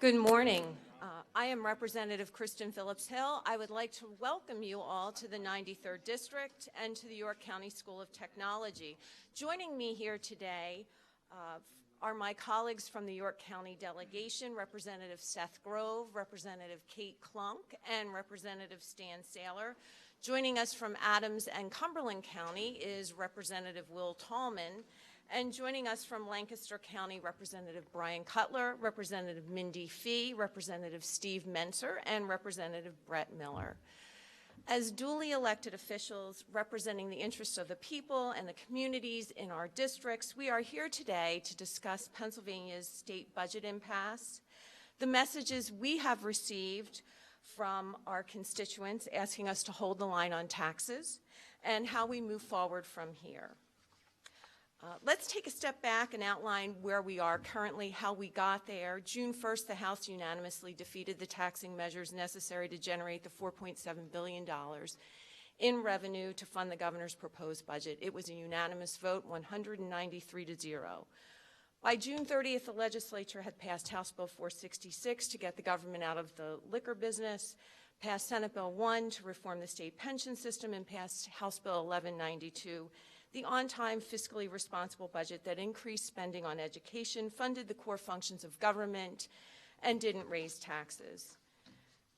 Good morning. I am Representative Kristen Phillips-Hill. I would like to welcome you all to the 93rd District and to the York County School of Technology. Joining me here today are my colleagues from the York County delegation, Representative Seth Grove, Representative Kate Klunk, and Representative Stan Saylor. Joining us from Adams and Cumberland County is Representative Will Tallman. And joining us from Lancaster County, Representative Brian Cutler, Representative Mindy Fee, Representative Steve Menser, and Representative Brett Miller. As duly elected officials representing the interests of the people and the communities in our districts, we are here today to discuss Pennsylvania's state budget impasse, the messages we have received from our constituents asking us to hold the line on taxes, and how we move forward from here. Let's take a step back and outline where we are currently, how we got there. June 1st, the House unanimously defeated the taxing measures necessary to generate the $4.7 billion in revenue to fund the governor's proposed budget. It was a unanimous vote, 193-0. By June 30th, the legislature had passed House Bill 466 to get the government out of the liquor business, passed Senate Bill 1 to reform the state pension system, and passed House Bill 1192, the on-time, fiscally responsible budget that increased spending on education, funded the core functions of government, and didn't raise taxes.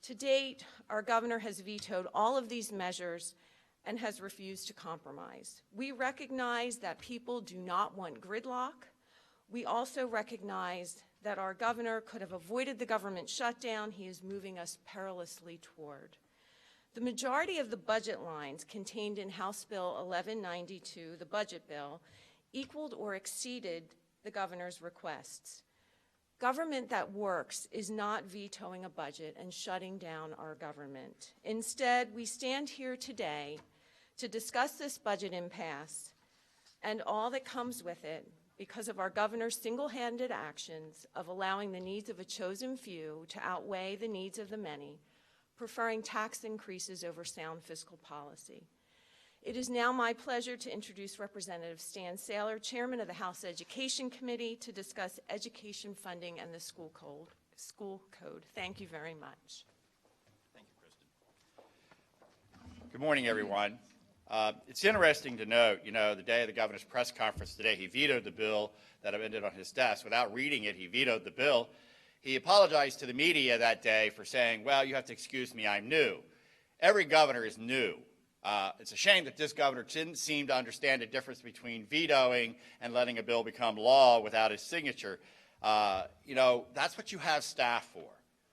To date, our governor has vetoed all of these measures and has refused to compromise. We recognize that people do not want gridlock. We also recognize that our governor could have avoided the government shutdown he is moving us perilously toward. The majority of the budget lines contained in House Bill 1192, the budget bill, equaled or exceeded the governor's requests. Government that works is not vetoing a budget and shutting down our government. Instead, we stand here today to discuss this budget impasse and all that comes with it because of our governor's single-handed actions of allowing the needs of a chosen few to outweigh the needs of the many, preferring tax increases over sound fiscal policy. It is now my pleasure to introduce Representative Stan Saylor, Chairman of the House Education Committee, to discuss education funding and the school code. Thank you very much. Thank you, Kristen. Good morning, everyone. It's interesting to note, the day of the governor's press conference today, he vetoed the bill that ended on his desk. Without reading it, he vetoed the bill. He apologized to the media that day for saying, well, you have to excuse me, I'm new. Every governor is new. It's a shame that this governor didn't seem to understand the difference between vetoing and letting a bill become law without his signature. That's what you have staff for,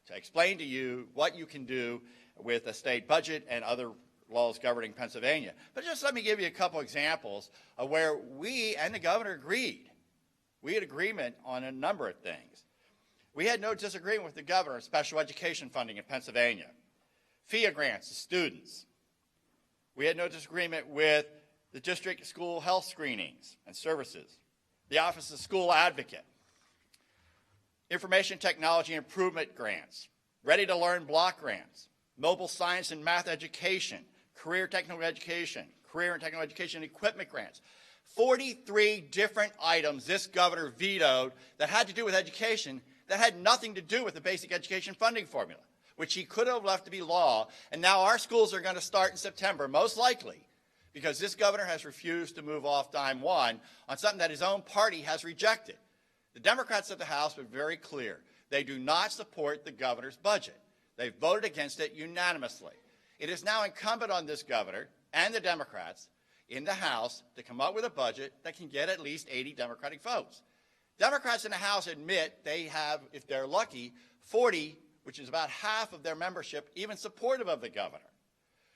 to explain to you what you can do with a state budget and other laws governing Pennsylvania. But just let me give you a couple examples of where we and the governor agreed. We had agreement on a number of things. We had no disagreement with the governor on special education funding in Pennsylvania, FIA grants to students. We had no disagreement with the district school health screenings and services, the Office of School Advocate, information technology improvement grants, ready-to-learn block grants, mobile science and math education, career technical education, career and technical education equipment grants. 43 different items this governor vetoed that had to do with education that had nothing to do with the basic education funding formula, which he could have left to be law. And now our schools are going to start in September, most likely, because this governor has refused to move off dime one on something that his own party has rejected. The Democrats of the House were very clear. They do not support the governor's budget. They voted against it unanimously. It is now incumbent on this governor and the Democrats in the House to come up with a budget that can get at least 80 Democratic votes. Democrats in the House admit they have, if they're lucky, 40, which is about half of their membership, even supportive of the governor.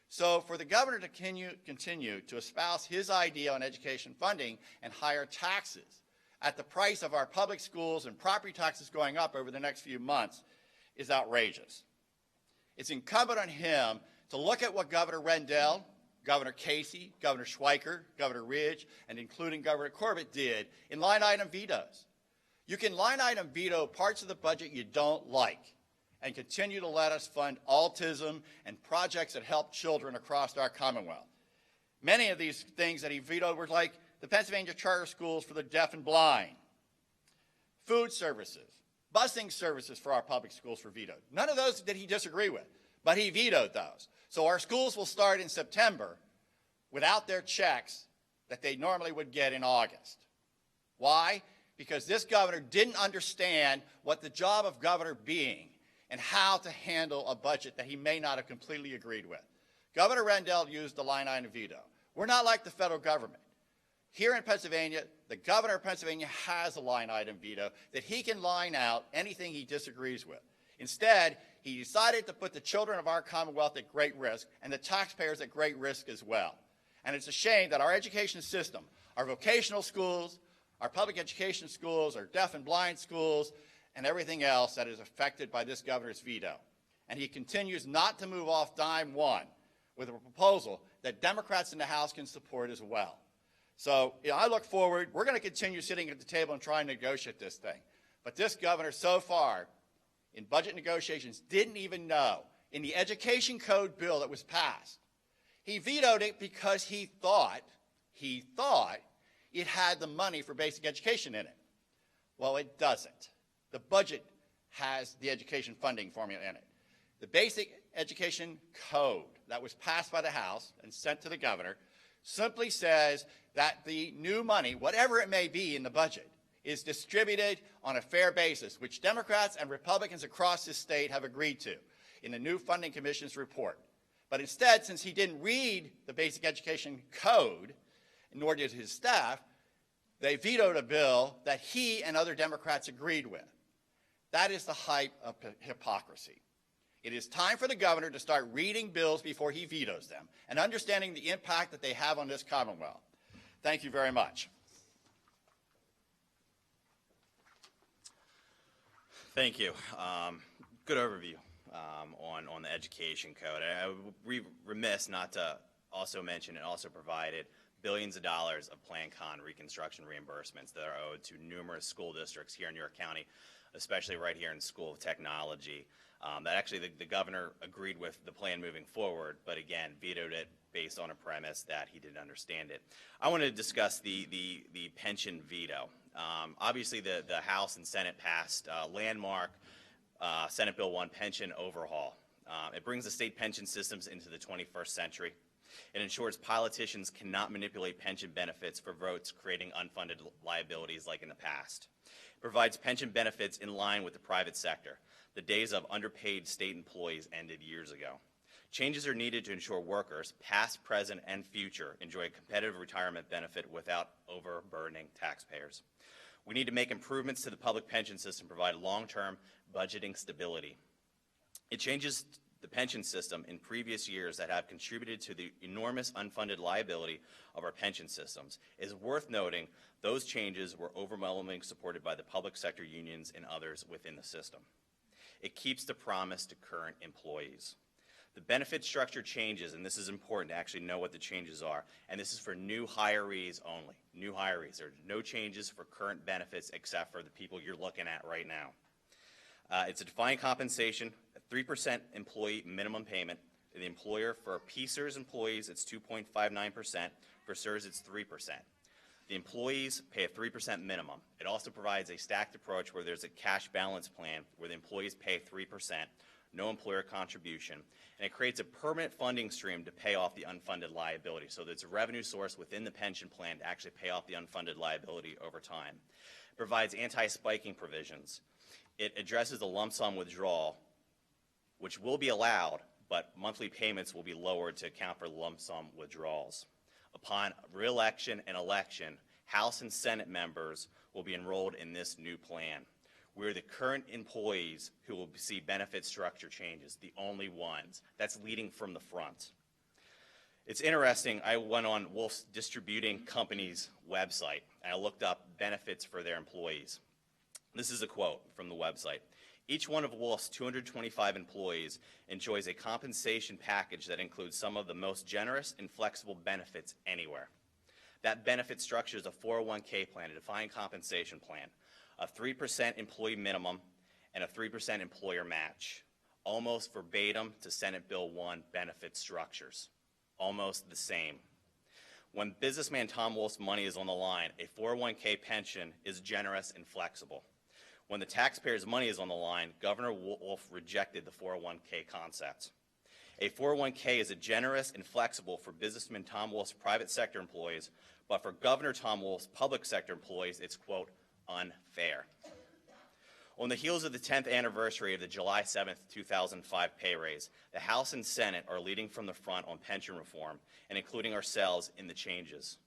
So for the governor to continue to espouse his idea on education funding and higher taxes at the price of our public schools and property taxes going up over the next few months is outrageous. It's incumbent on him to look at what Governor Rendell, Governor Casey, Governor Schweiker, Governor Ridge, and including Governor Corbett did in line item vetoes. You can line item veto parts of the budget you don't like and continue to let us fund autism and projects that help children across our Commonwealth. Many of these things that he vetoed were like the Pennsylvania charter schools for the deaf and blind, food services, Busing services for our public schools were vetoed. None of those did he disagree with, but he vetoed those. So our schools will start in September without their checks that they normally would get in August. Why? Because this governor didn't understand what the job of governor being and how to handle a budget that he may not have completely agreed with. Governor Rendell used the line item veto. We're not like the federal government. Here in Pennsylvania, the governor of Pennsylvania has a line item veto that he can line out anything he disagrees with. Instead, he decided to put the children of our Commonwealth at great risk and the taxpayers at great risk as well. And it's a shame that our education system, our vocational schools, our public education schools, our deaf and blind schools, and everything else that is affected by this governor's veto. And he continues not to move off dime one with a proposal that Democrats in the House can support as well. So I look forward. We're going to continue sitting at the table and trying to negotiate this thing. But this governor so far in budget negotiations didn't even know in the education code bill that was passed. He vetoed it because he thought it had the money for basic education in it. Well, it doesn't. The budget has the education funding formula in it. The basic education code that was passed by the House and sent to the governor simply says that the new money, whatever it may be in the budget, is distributed on a fair basis, which Democrats and Republicans across this state have agreed to in the new Funding Commission's report. But instead, since he didn't read the basic education code, nor did his staff, they vetoed a bill that he and other Democrats agreed with. That is the height of hypocrisy. It is time for the governor to start reading bills before he vetoes them and understanding the impact that they have on this Commonwealth. Thank you very much. Thank you. Good overview on the education code. I would be remiss not to also mention it also provided billions of dollars of Plan Con reconstruction reimbursements that are owed to numerous school districts here in New York County, especially right here in the School of Technology. That actually the governor agreed with the plan moving forward, but again vetoed it based on a premise that he didn't understand it. I want to discuss the pension veto. Obviously the House and Senate passed landmark Senate Bill 1 pension overhaul. It brings the state pension systems into the 21st century. It ensures politicians cannot manipulate pension benefits for votes, creating unfunded liabilities like in the past. It provides pension benefits in line with the private sector. The days of underpaid state employees ended years ago. Changes are needed to ensure workers, past, present, and future, enjoy a competitive retirement benefit without overburdening taxpayers. We need to make improvements to the public pension system, provide long-term budgeting stability. It changes the pension system in previous years that have contributed to the enormous unfunded liability of our pension systems. It is worth noting those changes were overwhelmingly supported by the public sector unions and others within the system. It keeps the promise to current employees. The benefit structure changes, and this is important to actually know what the changes are, and this is for new hirees only. New hirees. There are no changes for current benefits except for the people you're looking at right now. It's a defined compensation, a 3% employee minimum payment. The employer, for PSERS employees, it's 2.59%. For CSERS, it's 3%. The employees pay a 3% minimum. It also provides a stacked approach where there's a cash balance plan where the employees pay 3%, no employer contribution, and it creates a permanent funding stream to pay off the unfunded liability. So there's a revenue source within the pension plan to actually pay off the unfunded liability over time. It provides anti-spiking provisions. It addresses the lump sum withdrawal, which will be allowed, but monthly payments will be lowered to account for lump sum withdrawals. Upon re-election and election, House and Senate members will be enrolled in this new plan. We're the current employees who will see benefit structure changes, the only ones. That's leading from the front. It's interesting, I went on Wolf's Distributing Company's website, and I looked up benefits for their employees. This is a quote from the website. Each one of Wolf's 225 employees enjoys a compensation package that includes some of the most generous and flexible benefits anywhere. That benefit structure is a 401k plan, a defined compensation plan, a 3% employee minimum, and a 3% employer match. Almost verbatim to Senate Bill 1 benefit structures. Almost the same. When businessman Tom Wolf's money is on the line, a 401k pension is generous and flexible. When the taxpayers' money is on the line, Governor Wolf rejected the 401k concept. A 401k is generous and flexible for businessman Tom Wolf's private sector employees, but for Governor Tom Wolf's public sector employees, it's, quote, unfair. On the heels of the 10th anniversary of the July 7th, 2005 pay raise, the House and Senate are leading from the front on pension reform and including ourselves in the changes.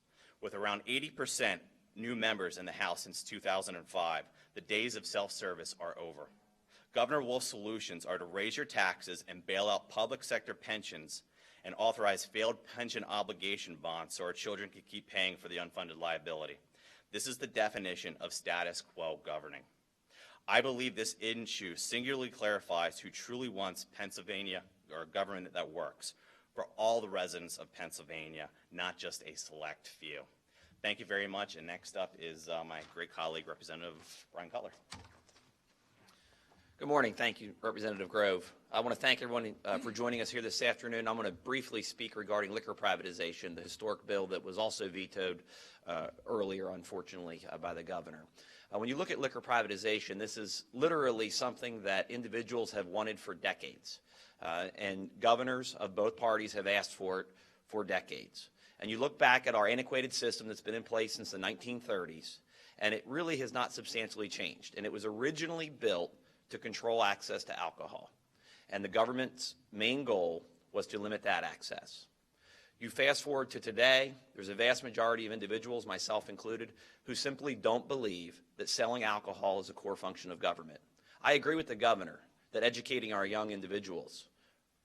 With around 80% new members in the House since 2005, the days of self-service are over. Governor Wolf's solutions are to raise your taxes and bail out public sector pensions and authorize failed pension obligation bonds so our children can keep paying for the unfunded liability. This is the definition of status quo governing. I believe this issue singularly clarifies who truly wants Pennsylvania or a government that works for all the residents of Pennsylvania, not just a select few. Thank you very much, and next up is my great colleague, Representative Brian Cutler. Good morning. Thank you, Representative Grove. I want to thank everyone for joining us here this afternoon. I'm going to briefly speak regarding liquor privatization, the historic bill that was also vetoed earlier, unfortunately, by the governor. When you look at liquor privatization, this is literally something that individuals have wanted for decades, and governors of both parties have asked for it for decades. And you look back at our antiquated system that's been in place since the 1930s, and it really has not substantially changed. And it was originally built to control access to alcohol. And the government's main goal was to limit that access. You fast forward to today, there's a vast majority of individuals, myself included, who simply don't believe that selling alcohol is a core function of government. I agree with the governor that educating our young individuals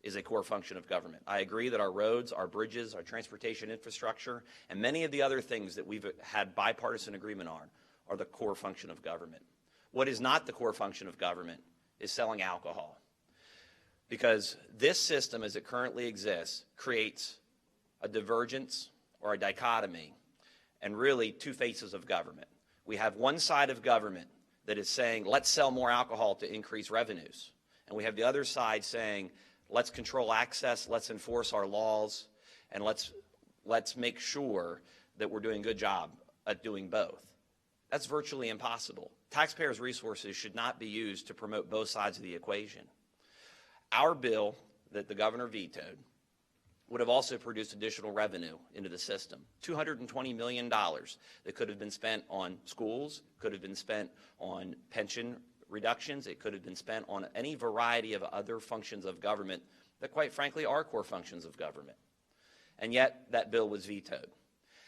is a core function of government. I agree that our roads, our bridges, our transportation infrastructure, and many of the other things that we've had bipartisan agreement on are the core function of government. What is not the core function of government is selling alcohol. Because this system as it currently exists creates a divergence or a dichotomy and really two faces of government. We have one side of government that is saying, let's sell more alcohol to increase revenues. And we have the other side saying, let's control access, let's enforce our laws, and let's make sure that we're doing a good job at doing both. That's virtually impossible. Taxpayers' resources should not be used to promote both sides of the equation. Our bill that the governor vetoed would have also produced additional revenue into the system, $220 million that could have been spent on schools, could have been spent on pension reductions, it could have been spent on any variety of other functions of government that quite frankly are core functions of government. And yet that bill was vetoed.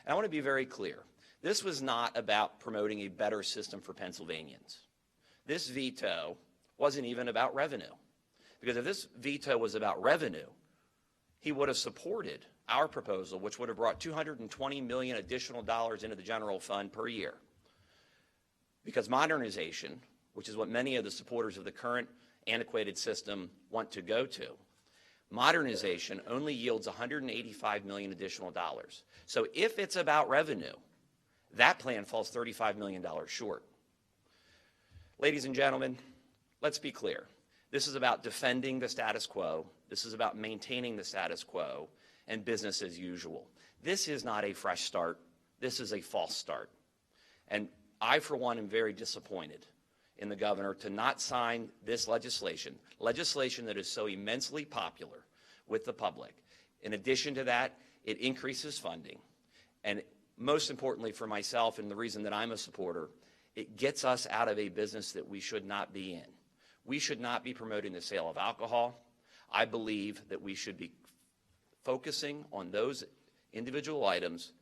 And I want to be very clear. This was not about promoting a better system for Pennsylvanians. This veto wasn't even about revenue. Because if this veto was about revenue, he would have supported our proposal, which would have brought $220 million additional dollars into the general fund per year. Because modernization, which is what many of the supporters of the current antiquated system want to go to, modernization only yields $185 million additional dollars. So if it's about revenue, that plan falls $35 million short. Ladies and gentlemen, let's be clear. This is about defending the status quo. This is about maintaining the status quo and business as usual. This is not a fresh start. This is a false start. And I, for one, am very disappointed in the governor to not sign this legislation that is so immensely popular with the public. In addition to that, it increases funding. And most importantly for myself, and the reason that I'm a supporter, it gets us out of a business that we should not be in. We should not be promoting the sale of alcohol. I believe that we should be focusing on those individual items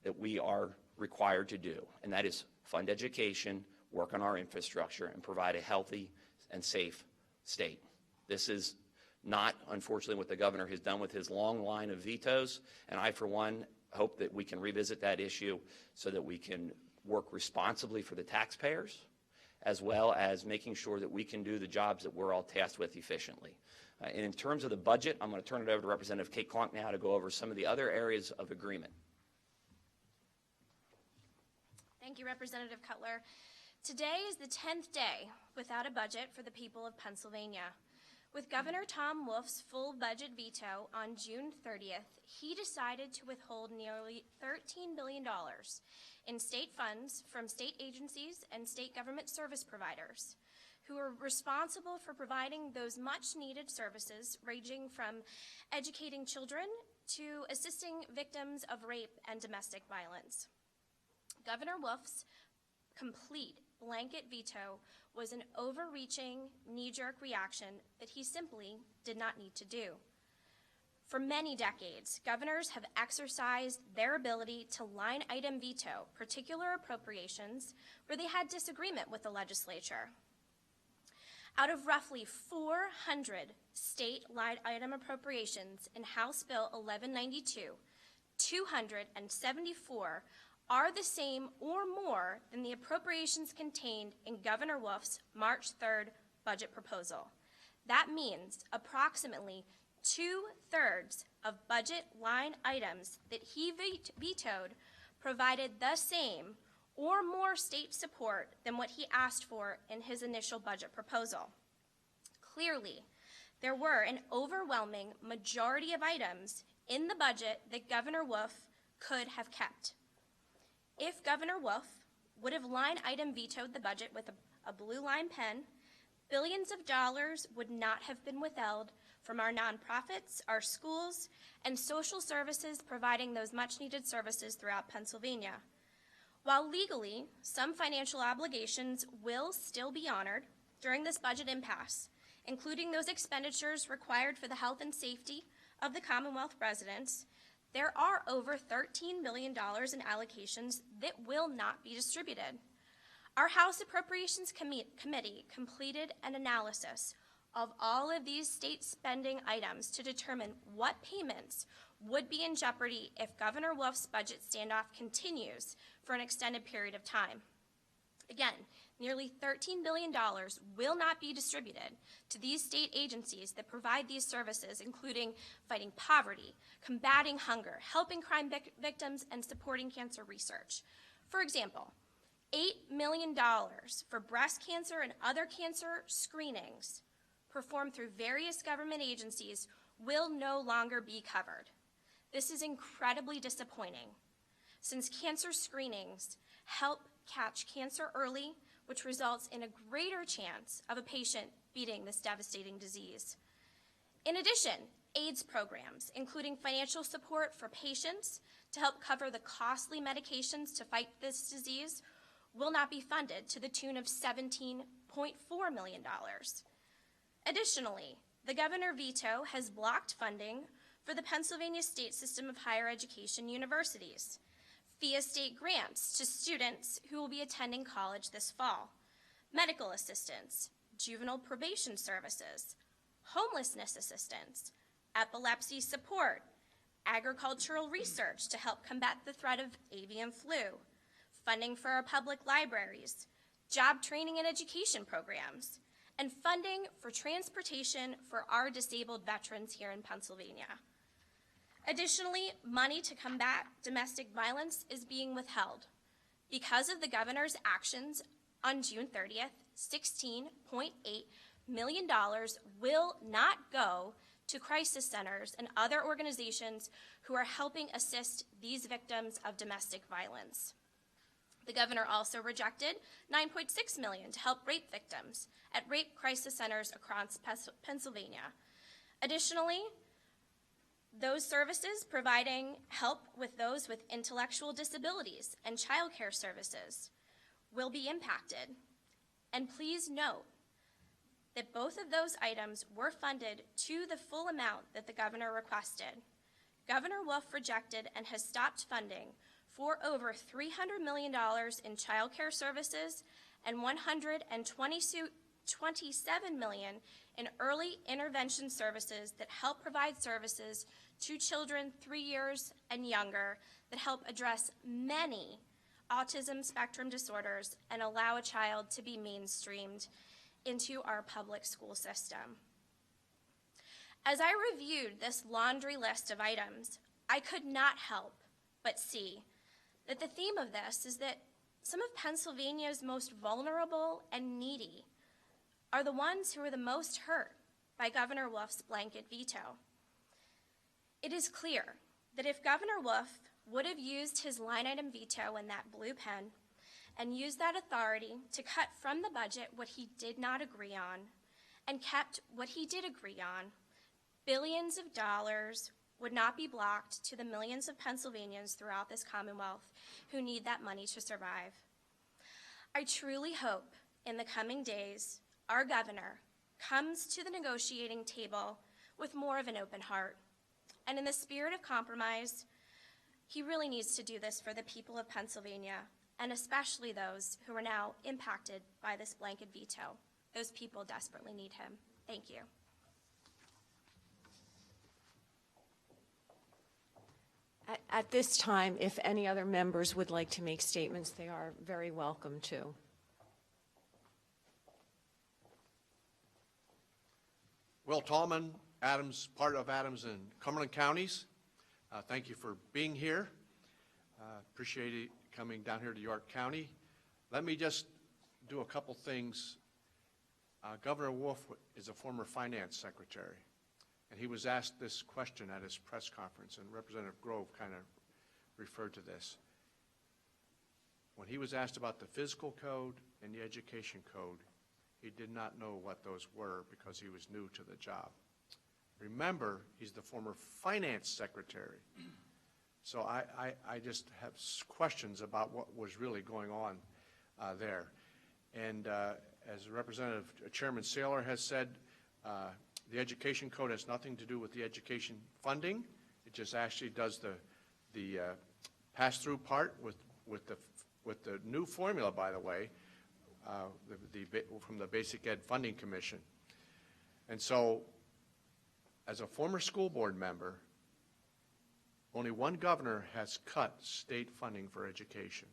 that we are required to do, and that is fund education, work on our infrastructure, and provide a healthy and safe state. This is not, unfortunately, what the governor has done with his long line of vetoes, and I, for one, hope that we can revisit that issue so that we can work responsibly for the taxpayers, as well as making sure that we can do the jobs that we're all tasked with efficiently. And in terms of the budget, I'm going to turn it over to Representative Kate Klunk now to go over some of the other areas of agreement. Thank you, Representative Cutler. Today is the 10th day without a budget for the people of Pennsylvania. With Governor Tom Wolf's full budget veto on June 30th, he decided to withhold nearly $13 billion in state funds from state agencies and state government service providers who are responsible for providing those much-needed services ranging from educating children to assisting victims of rape and domestic violence. Governor Wolf's complete blanket veto was an overreaching, knee-jerk reaction that he simply did not need to do. For many decades, governors have exercised their ability to line item veto particular appropriations where they had disagreement with the legislature. Out of roughly 400 state line item appropriations in House Bill 1192, 274 are the same or more than the appropriations contained in Governor Wolf's March 3rd budget proposal. That means approximately 2/3 of budget line items that he vetoed provided the same or more state support than what he asked for in his initial budget proposal. Clearly, there were an overwhelming majority of items in the budget that Governor Wolf could have kept. If Governor Wolf would have line item vetoed the budget with a blue line pen, billions of dollars would not have been withheld from our nonprofits, our schools, and social services providing those much-needed services throughout Pennsylvania. While legally, some financial obligations will still be honored during this budget impasse, including those expenditures required for the health and safety of the Commonwealth residents, there are over $13 million in allocations that will not be distributed. Our House Appropriations Committee completed an analysis of all of these state spending items to determine what payments would be in jeopardy if Governor Wolf's budget standoff continues for an extended period of time. Again, nearly $13 billion will not be distributed to these state agencies that provide these services, including fighting poverty, combating hunger, helping crime victims, and supporting cancer research. For example, $8 million for breast cancer and other cancer screenings performed through various government agencies will no longer be covered. This is incredibly disappointing, since cancer screenings help catch cancer early, which results in a greater chance of a patient beating this devastating disease. In addition, AIDS programs, including financial support for patients to help cover the costly medications to fight this disease, will not be funded to the tune of $17.4 million. Additionally, the governor veto has blocked funding for the Pennsylvania State System of Higher Education universities, FIA state grants to students who will be attending college this fall, medical assistance, juvenile probation services, homelessness assistance, epilepsy support, agricultural research to help combat the threat of avian flu, funding for our public libraries, job training and education programs, and funding for transportation for our disabled veterans here in Pennsylvania. Additionally, money to combat domestic violence is being withheld. Because of the governor's actions on June 30th, $16.8 million will not go to crisis centers and other organizations who are helping assist these victims of domestic violence. The governor also rejected $9.6 million to help rape victims at rape crisis centers across Pennsylvania. Additionally, those services providing help with those with intellectual disabilities and child care services will be impacted. And please note that both of those items were funded to the full amount that the governor requested. Governor Wolf rejected and has stopped funding for over $300 million in child care services and $127 million in early intervention services that help provide services to children 3 years and younger that help address many autism spectrum disorders and allow a child to be mainstreamed into our public school system. As I reviewed this laundry list of items, I could not help but see that the theme of this is that some of Pennsylvania's most vulnerable and needy are the ones who are the most hurt by Governor Wolf's blanket veto. It is clear that if Governor Wolf would have used his line item veto in that blue pen and used that authority to cut from the budget what he did not agree on and kept what he did agree on, billions of dollars would not be blocked to the millions of Pennsylvanians throughout this Commonwealth who need that money to survive. I truly hope in the coming days our governor comes to the negotiating table with more of an open heart. And in the spirit of compromise, he really needs to do this for the people of Pennsylvania, and especially those who are now impacted by this blanket veto. Those people desperately need him. Thank you. At this time, if any other members would like to make statements, they are very welcome to. Will Tallman, part of Adams and Cumberland counties. Thank you for being here. Appreciate it coming down here to York County. Let me just do a couple things. Governor Wolf is a former finance secretary, and he was asked this question at his press conference, and Representative Grove kind of referred to this. When he was asked about the physical code and the education code, he did not know what those were because he was new to the job. Remember, he's the former finance secretary. So I just have questions about what was really going on there. And as Representative Chairman Saylor has said, the education code has nothing to do with the education funding. It just actually does the pass-through part with the new formula, by the way, from the Basic Ed Funding Commission. And so, as a former school board member, only one governor has cut state funding for education.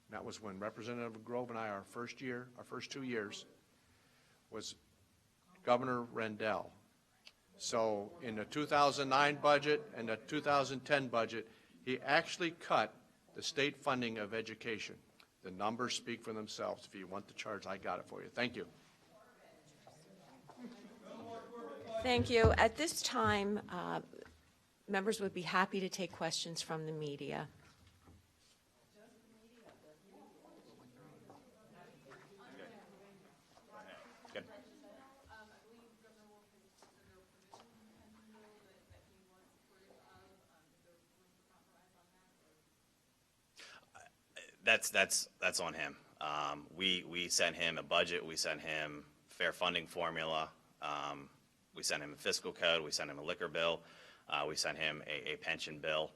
And that was when Representative Grove and I, our first 2 years, was Governor Rendell. So in the 2009 budget and the 2010 budget, he actually cut the state funding of education. The numbers speak for themselves. If you want the charts, I got it for you. Thank you. Thank you. At this time, members would be happy to take questions from the media. Good. That's on him. We sent him a budget. We sent him fair funding formula. We sent him a fiscal code. We sent him a liquor bill. We sent him a pension bill.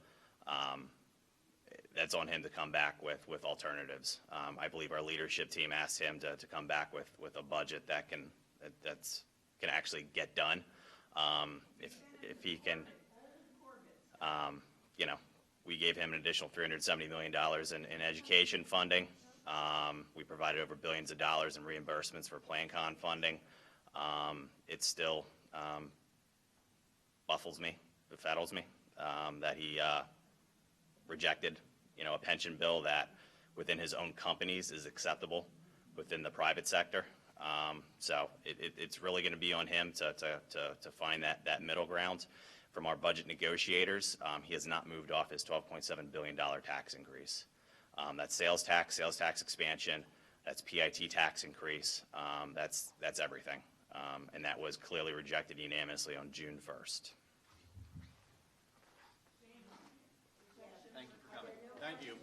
That's on him to come back with alternatives. I believe our leadership team asked him to come back with a budget that can actually get done. If he can, we gave him an additional $370 million in education funding. We provided over billions of dollars in reimbursements for PlanCon funding. It still befuddles me that he rejected, a pension bill that within his own companies is acceptable within the private sector. So it's really going to be on him to find that middle ground. From our budget negotiators, he has not moved off his $12.7 billion tax increase. That's sales tax expansion, that's PIT tax increase, that's everything. And that was clearly rejected unanimously on June 1st. Thank you for coming. Thank you.